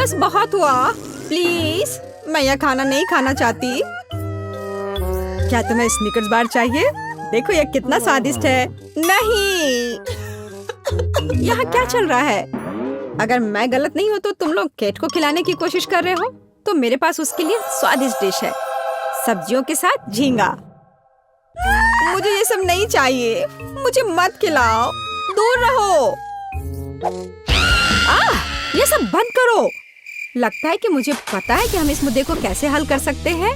बस बहुत हुआ, प्लीज। मैं यह खाना नहीं खाना चाहती। क्या तुम्हें स्निकर्स बार चाहिए? देखो यह कितना स्वादिष्ट है। नहीं, यहाँ क्या चल रहा है? अगर मैं गलत नहीं हूँ तो तुम लोग केट को खिलाने की कोशिश कर रहे हो, तो मेरे पास उसके लिए स्वादिष्ट डिश है, सब्जियों के साथ झींगा। मुझे ये सब नहीं चाहिए, मुझे मत खिलाओ, दूर रहो। ये सब बंद करो। लगता है कि मुझे पता है कि हम इस मुद्दे को कैसे हल कर सकते हैं।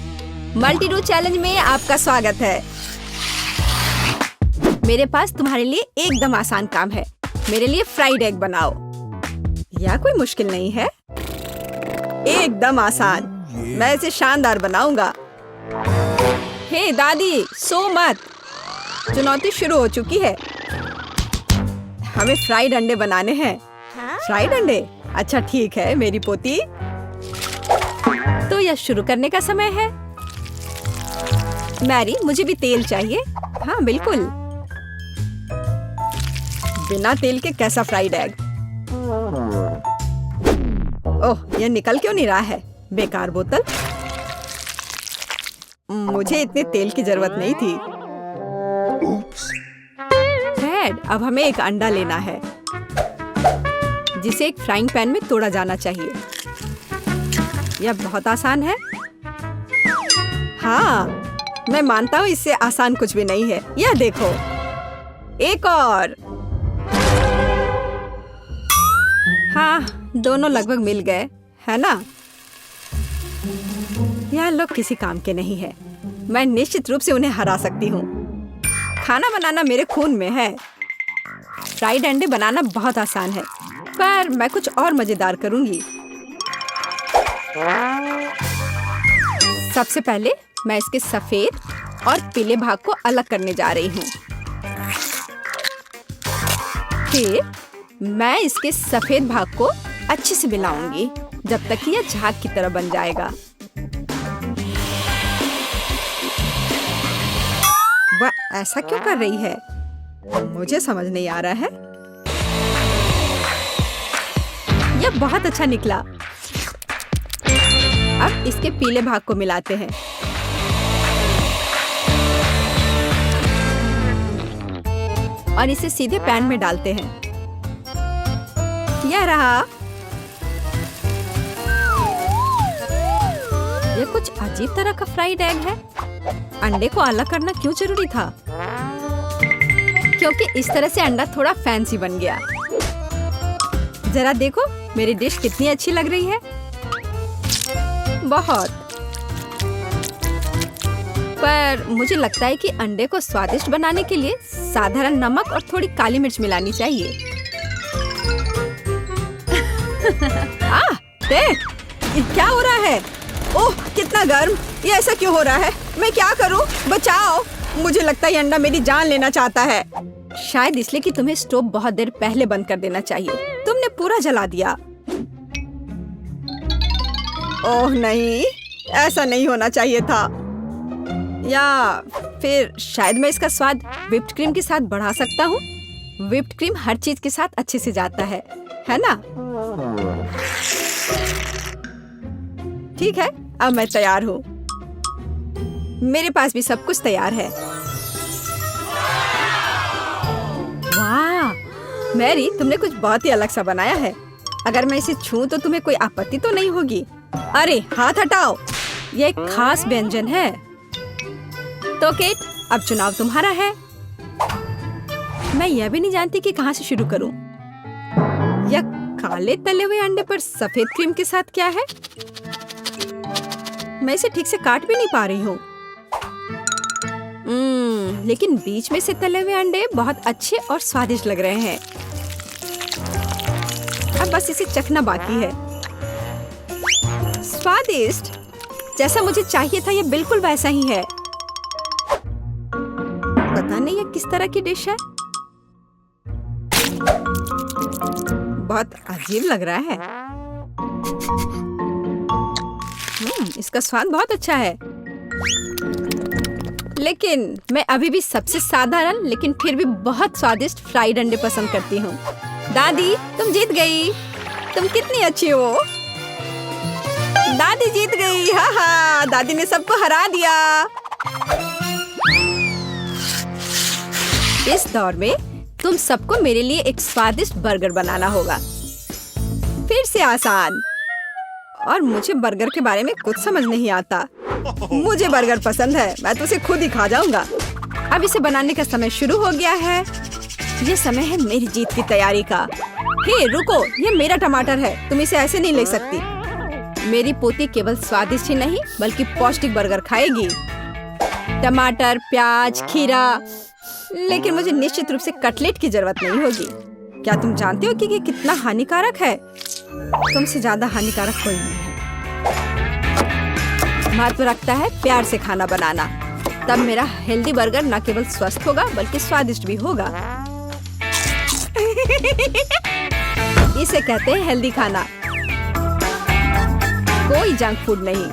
मल्टी डू चैलेंज में आपका स्वागत है। मेरे पास तुम्हारे लिए एकदम आसान काम है। मेरे लिए फ्राइड एग बनाओ। यह कोई मुश्किल नहीं है, एकदम आसान। मैं इसे शानदार बनाऊंगा। हे दादी, सो मत। चुनौती शुरू हो चुकी है। हमें फ्राइड अंडे बनाने हैं। फ्राइड अंडे? अच्छा ठीक है मेरी पोती। तो यह शुरू करने का समय है। मैरी, मुझे भी तेल चाहिए। हाँ बिल्कुल। बिना तेल के कैसा फ्राइड एग? ओह, यह निकल क्यों नहीं रहा है? बेकार बोतल। मुझे इतने तेल की जरूरत नहीं थी। फ्रेड, अब हमें एक अंडा लेना है जिसे एक फ्राइंग पैन में तोड़ा जाना चाहिए। यह बहुत आसान है। हाँ, मैं मानता हूँ इससे आसान कुछ भी नहीं है। यह देखो, एक और। हाँ, दोनों लगभग मिल गए, है ना? यह लोग किसी काम के नहीं है। मैं निश्चित रूप से उन्हें हरा सकती हूँ। खाना बनाना मेरे खून में है। फ्राइड अंडे बनाना बहुत आसान है, पर मैं कुछ और मजेदार करूंगी। सबसे पहले मैं इसके सफेद और पीले भाग को अलग करने जा रही हूँ। फिर मैं इसके सफेद भाग को अच्छे से मिलाऊंगी जब तक कि यह झाग की तरह बन जाएगा। वह ऐसा क्यों कर रही है? मुझे समझ नहीं आ रहा है। यह बहुत अच्छा निकला। अब इसके पीले भाग को मिलाते हैं। और इसे सीधे पैन में डालते हैं। यह रहा। यह कुछ अजीब तरह का फ्राइड एग है। अंडे को अलग करना क्यों जरूरी था? क्योंकि इस तरह से अंडा थोड़ा फैंसी बन गया। जरा देखो मेरी डिश कितनी अच्छी लग रही है। बहुत। पर मुझे लगता है कि अंडे को स्वादिष्ट बनाने के लिए साधारण नमक और थोड़ी काली मिर्च मिलानी चाहिए। देख, क्या हो रहा है? ओह, कितना गर्म। ये ऐसा क्यों हो रहा है? मैं क्या करूं? बचाओ। मुझे लगता है ये अंडा मेरी जान लेना चाहता है। शायद इसलिए कि तुम्हें स्टोव बहुत देर पहले बंद कर देना चाहिए। तुमने पूरा जला दिया। ओह नहीं, ऐसा नहीं होना चाहिए था। या फिर शायद मैं इसका स्वाद व्हिप्ड क्रीम के साथ बढ़ा सकता हूँ। व्हिप्ड क्रीम हर चीज के साथ अच्छे से जाता है ना? ठीक है, अब मैं तैयार हूँ। मेरे पास भी सब कुछ तैयार है। वाह, मैरी, तुमने कुछ बहुत ही अलग सा बनाया है। अगर मैं इसे छूं तो तुम्हें कोई आपत्ति तो नहीं होगी? अरे हाथ हटाओ, यह एक खास व्यंजन है। तो केट, अब चुनाव तुम्हारा है। मैं यह भी नहीं जानती कि कहाँ से शुरू करूं। यह काले तले हुए अंडे पर सफेद क्रीम के साथ क्या है? मैं इसे ठीक से काट भी नहीं पा रही हूँ। लेकिन बीच में से तले हुए अंडे बहुत अच्छे और स्वादिष्ट लग रहे हैं। अब बस इसे चखना बाकी है। स्वादिष्ट, जैसा मुझे चाहिए था, यह बिल्कुल वैसा ही है। पता नहीं यह किस तरह की डिश है। बहुत अजीब लग रहा है। इसका स्वाद बहुत अच्छा है। लेकिन मैं अभी भी सबसे साधारण लेकिन फिर भी बहुत स्वादिष्ट फ्राइड अंडे पसंद करती हूँ। दादी, तुम जीत गई। तुम कितनी अच्छी हो। दादी जीत गई। हा हा, दादी ने सबको हरा दिया। इस दौर में तुम सबको मेरे लिए एक स्वादिष्ट बर्गर बनाना होगा। फिर से आसान। और मुझे बर्गर के बारे में कुछ समझ नहीं आता। मुझे बर्गर पसंद है, मैं तो उसे खुद ही खा जाऊंगा। अब इसे बनाने का समय शुरू हो गया है। ये समय है मेरी जीत की तैयारी का। हे रुको, ये मेरा टमाटर है, तुम इसे ऐसे नहीं ले सकती। मेरी पोती केवल स्वादिष्ट ही नहीं बल्कि पौष्टिक बर्गर खाएगी। टमाटर, प्याज, खीरा। लेकिन मुझे निश्चित रूप से कटलेट की जरूरत नहीं होगी। क्या तुम जानते हो कि ये कितना हानिकारक है? तुमसे ज्यादा हानिकारक कोई नहीं है। महत्व रखता है प्यार से खाना बनाना। तब मेरा हेल्दी बर्गर न केवल स्वस्थ होगा बल्कि स्वादिष्ट भी होगा। इसे कहते हैं हेल्दी खाना, कोई जंक फूड नहीं।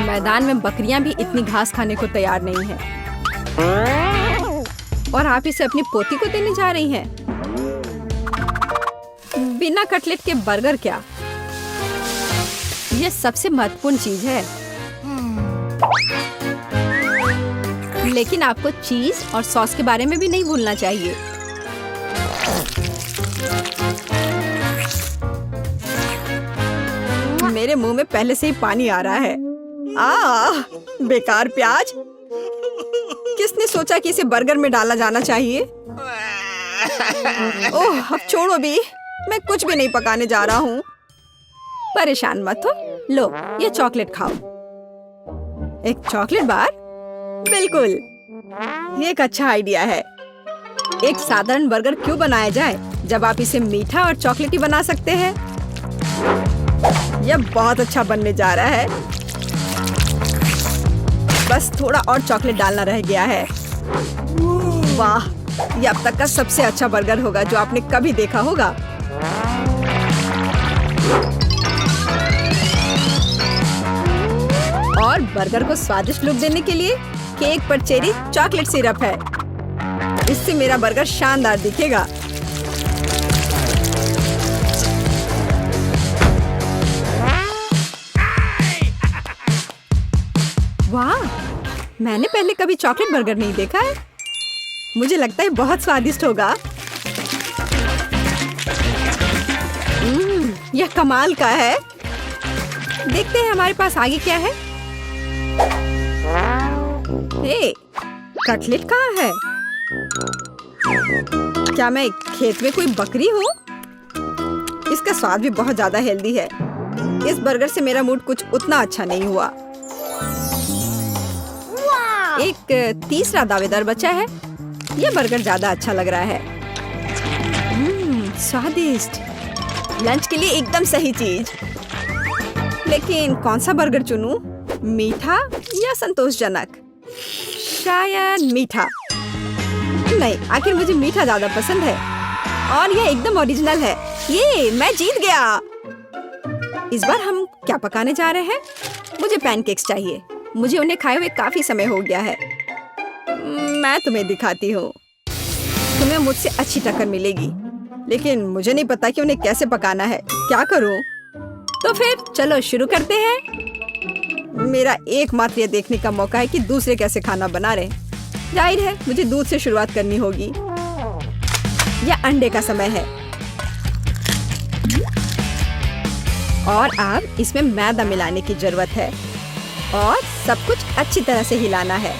मैदान में बकरियां भी इतनी घास खाने को तैयार नहीं हैं। और आप इसे अपनी पोती को देने जा रही हैं। बिना कटलेट के बर्गर क्या? यह सबसे महत्वपूर्ण चीज है। लेकिन आपको चीज और सॉस के बारे में भी नहीं भूलना चाहिए। मेरे मुंह में पहले से ही पानी आ रहा है। बेकार प्याज। किसने सोचा कि इसे बर्गर में डाला जाना चाहिए? ओह, अब छोड़ो भी, मैं कुछ भी नहीं पकाने जा रहा हूँ। परेशान मत हो। लो, ये चॉकलेट खाओ। एक चॉकलेट बार? बिल्कुल, ये एक अच्छा आइडिया है। एक साधारण बर्गर क्यों बनाया जाए जब आप इसे मीठा और चॉकलेटी बना सकते हैं? यह बहुत अच्छा बनने जा रहा है। बस थोड़ा और चॉकलेट डालना रह गया है। वाह, यह अब तक का सबसे अच्छा बर्गर होगा जो आपने कभी देखा होगा। और बर्गर को स्वादिष्ट लुक देने के लिए केक पर चेरी चॉकलेट सिरप है। इससे मेरा बर्गर शानदार दिखेगा। वाह, मैंने पहले कभी चॉकलेट बर्गर नहीं देखा है। मुझे लगता है बहुत स्वादिष्ट होगा। यह कमाल का है। देखते हैं हमारे पास आगे क्या है। हे, कटलेट कहाँ है? क्या मैं खेत में कोई बकरी हूँ? इसका स्वाद भी बहुत ज्यादा हेल्दी है। इस बर्गर से मेरा मूड कुछ उतना अच्छा नहीं हुआ। एक तीसरा दावेदार बचा है। यह बर्गर ज्यादा अच्छा लग रहा है। स्वादिष्ट। लंच के लिए एकदम सही चीज। लेकिन कौन सा बर्गर चुनूं? मीठा या संतोषजनक? शायद मीठा। नहीं, आखिर मुझे मीठा ज्यादा पसंद है। और यह एकदम ओरिजिनल है। ये मैं जीत गया। इस बार हम क्या पकाने जा रहे हैं? मुझे पैनकेक्स चाहिए। मुझे उन्हें खाए हुए काफी समय हो गया है। मैं तुम्हें दिखाती हूँ। तुम्हें मुझसे अच्छी टक्कर मिलेगी, लेकिन मुझे नहीं पता कि उन्हें कैसे पकाना है। क्या करूँ? तो फिर चलो शुरू करते हैं। मेरा एकमात्र ये देखने का मौका है कि दूसरे कैसे खाना बना रहे। जाहिर है मुझे दूध से शुरुआत करनी होगी। यह अंडे का समय है। और अब इसमें मैदा मिलाने की जरूरत है और सब कुछ अच्छी तरह से हिलाना है।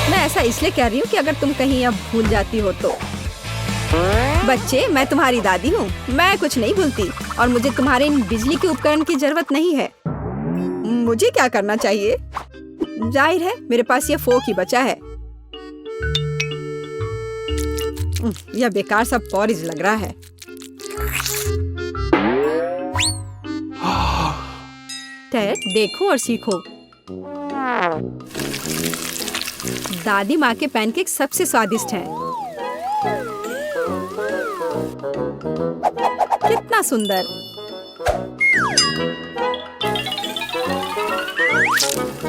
मैं ऐसा इसलिए कह रही हूँ कि अगर तुम कहीं अब भूल जाती हो तो। बच्चे, मैं तुम्हारी दादी हूँ। मैं कुछ नहीं भूलती और मुझे तुम्हारे इन बिजली के उपकरण की जरूरत नहीं है। मुझे क्या करना चाहिए? जाहिर है मेरे पास ये फोक ही बचा है। यह बेकार सा पॉरिज लग रहा है। टेड, देखो और सीखो। दादी माँ के पैनकेक सबसे स्वादिष्ट हैं। कितना सुंदर।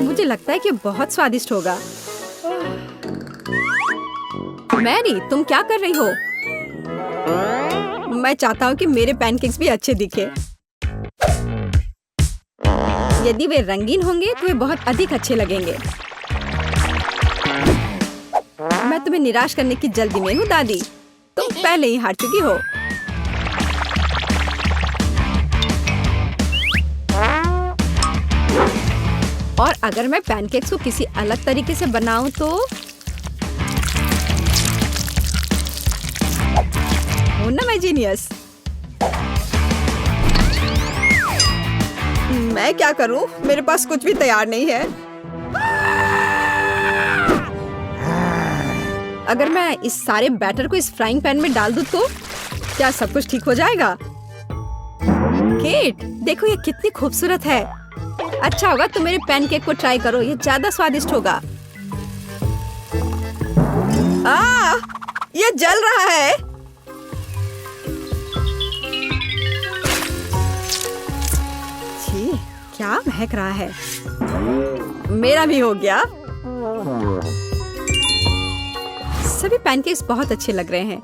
मुझे लगता है कि बहुत स्वादिष्ट होगा। मैरी, तुम क्या कर रही हो? मैं चाहता हूँ कि मेरे पैनकेक्स भी अच्छे दिखे। यदि वे रंगीन होंगे तो वे बहुत अधिक अच्छे लगेंगे। मैं तुम्हें निराश करने की जल्दी में हूँ दादी, तुम पहले ही हार चुकी हो। और अगर मैं पैनकेक्स को किसी अलग तरीके से बनाऊं तो हूं ना मैं जीनियस। मैं क्या करूं? मेरे पास कुछ भी तैयार नहीं है। अगर मैं इस सारे बैटर को इस फ्राइंग पैन में डाल दूं तो क्या सब कुछ ठीक हो जाएगा? केट, देखो ये कितनी खूबसूरत है। अच्छा होगा तुम मेरे पैनकेक को ट्राई करो, ये ज्यादा स्वादिष्ट होगा। ये जल रहा है। छी, क्या महक रहा है। मेरा भी हो गया। सभी पैनकेक्स बहुत अच्छे लग रहे हैं,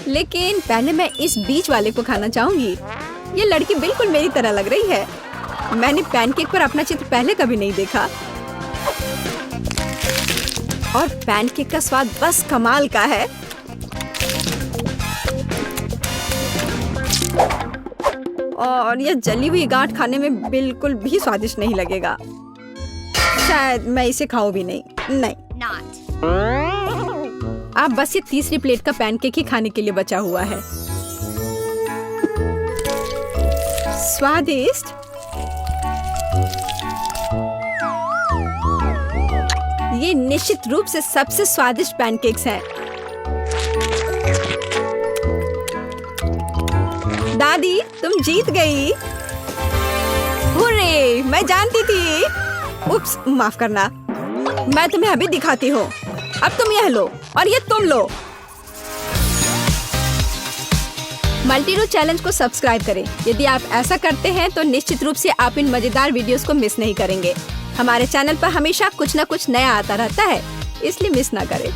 लेकिन पहले मैं इस बीच वाले को खाना चाहूंगी। ये लड़की बिल्कुल मेरी तरह लग रही है। मैंने पैनकेक पर अपना चित्र पहले कभी नहीं देखा। और पैनकेक का स्वाद बस कमाल का है। और यह जली हुई गांठ खाने में बिल्कुल भी स्वादिष्ट नहीं लगेगा। शायद मैं इसे खाऊं भी नहीं। अब बस ये तीसरी प्लेट का पैनकेक ही खाने के लिए बचा हुआ है। स्वादिष्ट। ये निश्चित रूप से सबसे स्वादिष्ट पैनकेक्स हैं। दादी, तुम जीत गई। हुर्रे, मैं जानती थी। उप्स, माफ करना। मैं तुम्हें अभी दिखाती हूँ। अब तुम यह लो और ये तुम लो। मल्टीरो चैलेंज को सब्सक्राइब करें। यदि आप ऐसा करते हैं तो निश्चित रूप से आप इन मजेदार वीडियोस को मिस नहीं करेंगे। हमारे चैनल पर हमेशा कुछ न कुछ नया आता रहता है, इसलिए मिस ना करें।